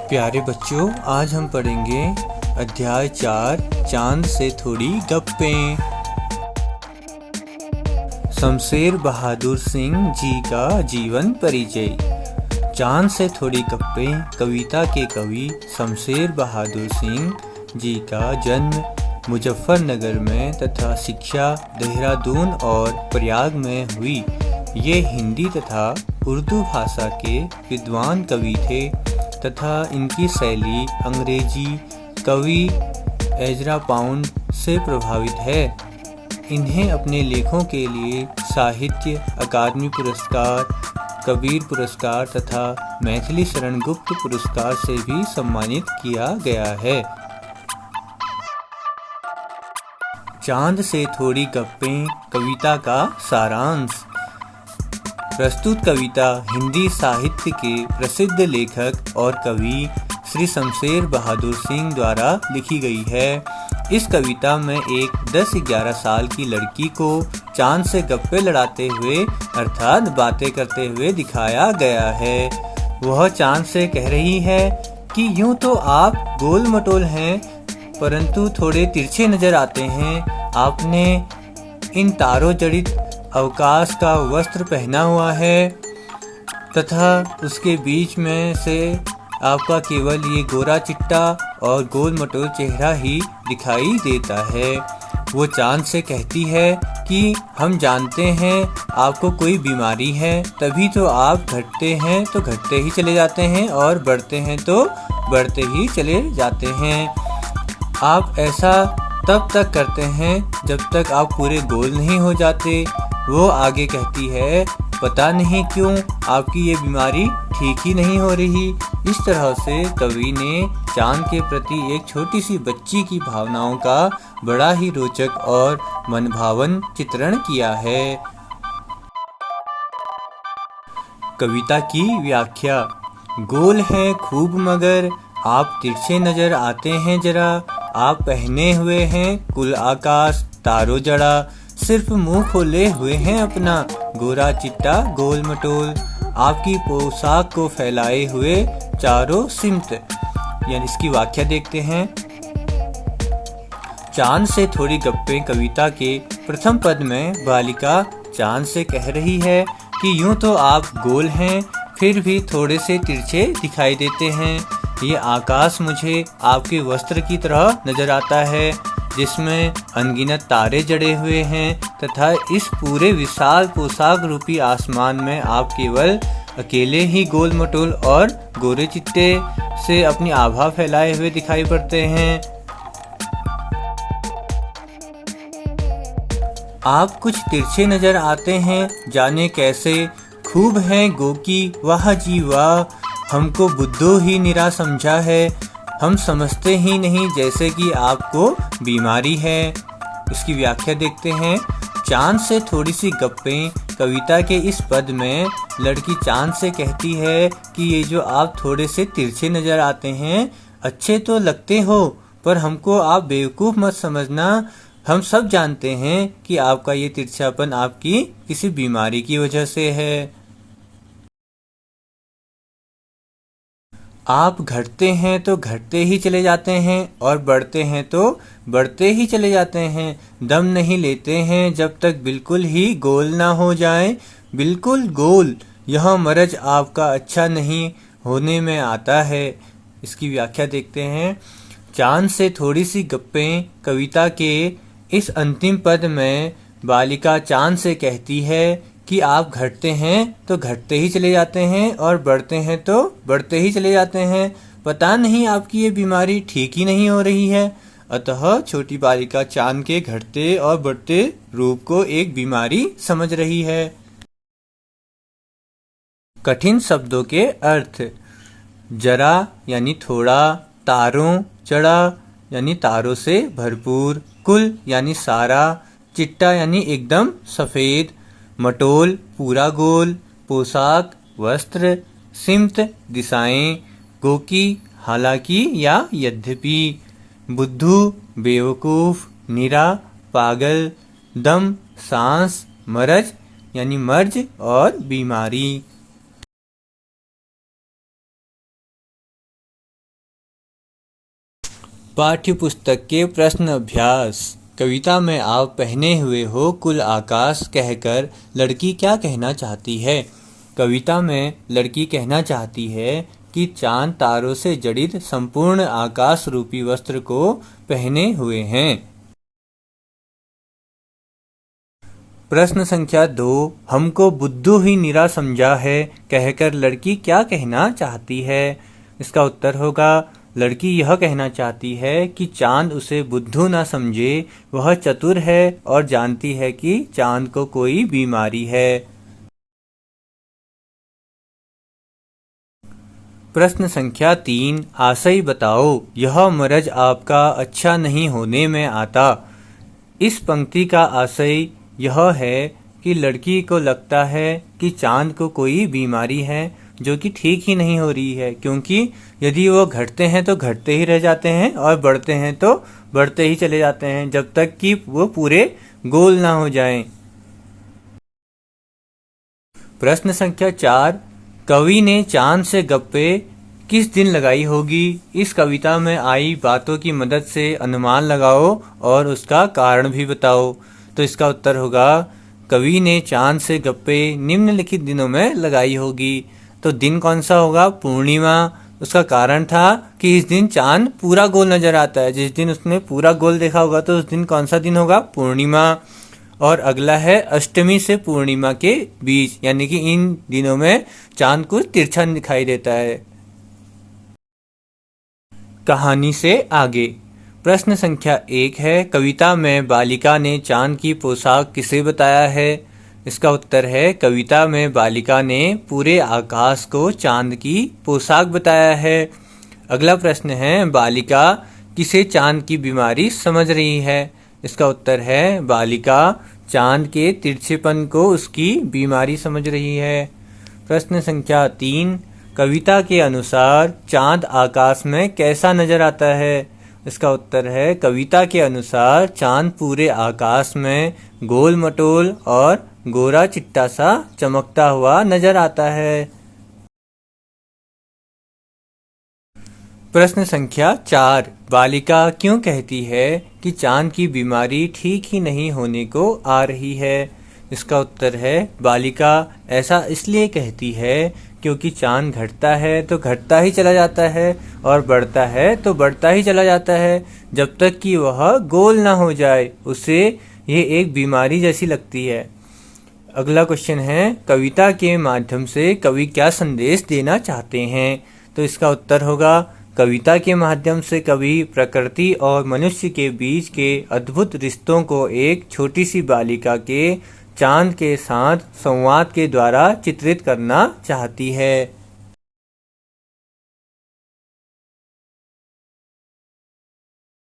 प्यारे बच्चों, आज हम पढ़ेंगे अध्याय 4 चांद से थोड़ी गप्पें। शमशेर बहादुर सिंह जी का जीवन परिचय। चांद से थोड़ी गप्पें कविता के कवि शमशेर बहादुर सिंह जी का जन्म मुजफ्फरनगर में तथा शिक्षा देहरादून और प्रयाग में हुई। ये हिंदी तथा उर्दू भाषा के विद्वान कवि थे तथा इनकी शैली अंग्रेजी कवि एजरा पाउंड से प्रभावित है। इन्हें अपने लेखों के लिए साहित्य अकादमी पुरस्कार, कबीर पुरस्कार तथा मैथिली शरण गुप्त पुरस्कार से भी सम्मानित किया गया है। चांद से थोड़ी गप्पें कविता का सारांश। प्रस्तुत कविता हिंदी साहित्य के प्रसिद्ध लेखक और कवि श्री शमशेर बहादुर सिंह द्वारा लिखी गई है। इस कविता में एक 10-11 साल की लड़की को चांद से गप्पे लड़ाते हुए अर्थात बातें करते हुए दिखाया गया है। वह चांद से कह रही है कि यूं तो आप गोल मटोल हैं, परंतु थोड़े तिरछे नजर आते हैं। आपने इन तारों जड़ित अवकाश का वस्त्र पहना हुआ है तथा उसके बीच में से आपका केवल ये गोरा चिट्टा और गोल मटोल चेहरा ही दिखाई देता है। वो चांद से कहती है कि हम जानते हैं आपको कोई बीमारी है, तभी तो आप घटते हैं तो घटते ही चले जाते हैं और बढ़ते हैं तो बढ़ते ही चले जाते हैं। आप ऐसा तब तक करते हैं जब तक आप पूरे गोल नहीं हो जाते। वो आगे कहती है, पता नहीं क्यों आपकी ये बीमारी ठीक ही नहीं हो रही। इस तरह से कवि ने चांद के प्रति एक छोटी सी बच्ची की भावनाओं का बड़ा ही रोचक और मनभावन चित्रण किया है। कविता की व्याख्या। गोल है खूब मगर आप तिरछे नजर आते हैं जरा। आप पहने हुए हैं कुल आकाश तारो जड़ा, सिर्फ मुंह खोले हुए हैं अपना गोरा चिट्टा गोल मटोल। आपकी पोशाक को फैलाए हुए चारों सिमत। यानी इसकी व्याख्या देखते हैं। चांद से थोड़ी गप्पें कविता के प्रथम पद में बालिका चांद से कह रही है कि यूं तो आप गोल हैं, फिर भी थोड़े से तिरछे दिखाई देते हैं। ये आकाश मुझे आपके वस्त्र की तरह नजर आता है जिसमें अनगिनत तारे जड़े हुए हैं तथा इस पूरे विशाल पोशाक रूपी आसमान में आप केवल अकेले ही गोल मटोल और गोरे चिट्टे से अपनी आभा फैलाए हुए दिखाई पड़ते हैं। आप कुछ तिरछे नजर आते हैं, जाने कैसे। खूब है गोकी वाह जी वाह, हमको बुद्धो ही निरा समझा है। हम समझते ही नहीं जैसे कि आपको बीमारी है। इसकी व्याख्या देखते हैं। चांद से थोड़ी सी गप्पें कविता के इस पद में लड़की चांद से कहती है कि ये जो आप थोड़े से तिरछे नजर आते हैं, अच्छे तो लगते हो, पर हमको आप बेवकूफ मत समझना। हम सब जानते हैं कि आपका ये तिरछापन आपकी किसी बीमारी की वजह से है। आप घटते हैं तो घटते ही चले जाते हैं और बढ़ते हैं तो बढ़ते ही चले जाते हैं। दम नहीं लेते हैं जब तक बिल्कुल ही गोल ना हो जाए। बिल्कुल गोल, यह मर्ज आपका अच्छा नहीं होने में आता है। इसकी व्याख्या देखते हैं। चांद से थोड़ी सी गप्पें कविता के इस अंतिम पद में बालिका चांद से कहती है कि आप घटते हैं तो घटते ही चले जाते हैं और बढ़ते हैं तो बढ़ते ही चले जाते हैं। पता नहीं आपकी ये बीमारी ठीक ही नहीं हो रही है। अतः छोटी बालिका चांद के घटते और बढ़ते रूप को एक बीमारी समझ रही है। कठिन शब्दों के अर्थ। जरा यानी थोड़ा, तारों चढ़ा यानी तारों से भरपूर, कुल यानी सारा, चिट्टा यानी एकदम सफेद, मटोल पूरा गोल, पोशाक वस्त्र, सिमत दिशाएं, गोकी हालांकि या यद्यपि, बुद्धू बेवकूफ, निरा पागल, दम सांस, मरज यानी मर्ज और बीमारी। पाठ्य पुस्तक के प्रश्न अभ्यास। कविता में आप पहने हुए हो कुल आकाश कहकर लड़की क्या कहना चाहती है? कविता में लड़की कहना चाहती है कि चांद तारों से जड़ित संपूर्ण आकाश रूपी वस्त्र को पहने हुए हैं। प्रश्न संख्या 2, हमको बुद्धू ही निरा समझा है कहकर लड़की क्या कहना चाहती है? इसका उत्तर होगा, लड़की यह कहना चाहती है कि चांद उसे बुद्धू ना समझे, वह चतुर है और जानती है कि चांद को कोई बीमारी है। प्रश्न संख्या 3, आशय बताओ, यह मरज आपका अच्छा नहीं होने में आता। इस पंक्ति का आशय यह है कि लड़की को लगता है कि चांद को कोई बीमारी है जो कि ठीक ही नहीं हो रही है, क्योंकि यदि वो घटते हैं तो घटते ही रह जाते हैं और बढ़ते हैं तो बढ़ते ही चले जाते हैं जब तक कि वो पूरे गोल ना हो जाएं। प्रश्न संख्या 4, कवि ने चांद से गप्पे किस दिन लगाई होगी? इस कविता में आई बातों की मदद से अनुमान लगाओ और उसका कारण भी बताओ। तो इसका उत्तर होगा, कवि ने चांद से गप्पे निम्नलिखित दिनों में लगाई होगी। तो दिन कौन सा होगा? पूर्णिमा। उसका कारण था कि इस दिन चांद पूरा गोल नजर आता है। जिस दिन उसने पूरा गोल देखा होगा तो उस दिन कौन सा दिन होगा? पूर्णिमा। और अगला है अष्टमी से पूर्णिमा के बीच, यानी कि इन दिनों में चांद कुछ तिरछा दिखाई देता है। कहानी से आगे। प्रश्न संख्या 1 है, कविता में बालिका ने चांद की पोशाक किसे बताया है? इसका उत्तर है, कविता में बालिका ने पूरे आकाश को चांद की पोशाक बताया है। अगला प्रश्न है, बालिका किसे चांद की बीमारी समझ रही है? इसका उत्तर है, बालिका चांद के तिरछेपन को उसकी बीमारी समझ रही है। प्रश्न संख्या 3, कविता के अनुसार चांद आकाश में कैसा नजर आता है? इसका उत्तर है, कविता के अनुसार चांद पूरे आकाश में गोल मटोल और गोरा चिट्टा सा चमकता हुआ नजर आता है। प्रश्न संख्या 4, बालिका क्यों कहती है कि चांद की बीमारी ठीक ही नहीं होने को आ रही है? इसका उत्तर है, बालिका ऐसा इसलिए कहती है क्योंकि चांद घटता है तो घटता ही चला जाता है और बढ़ता है तो बढ़ता ही चला जाता है जब तक कि वह गोल ना हो जाए। उसे ये एक बीमारी जैसी लगती है। अगला क्वेश्चन है, कविता के माध्यम से कवि क्या संदेश देना चाहते हैं? तो इसका उत्तर होगा, कविता के माध्यम से कवि प्रकृति और मनुष्य के बीच के अद्भुत रिश्तों को एक छोटी सी बालिका के चांद के साथ संवाद के द्वारा चित्रित करना चाहती है।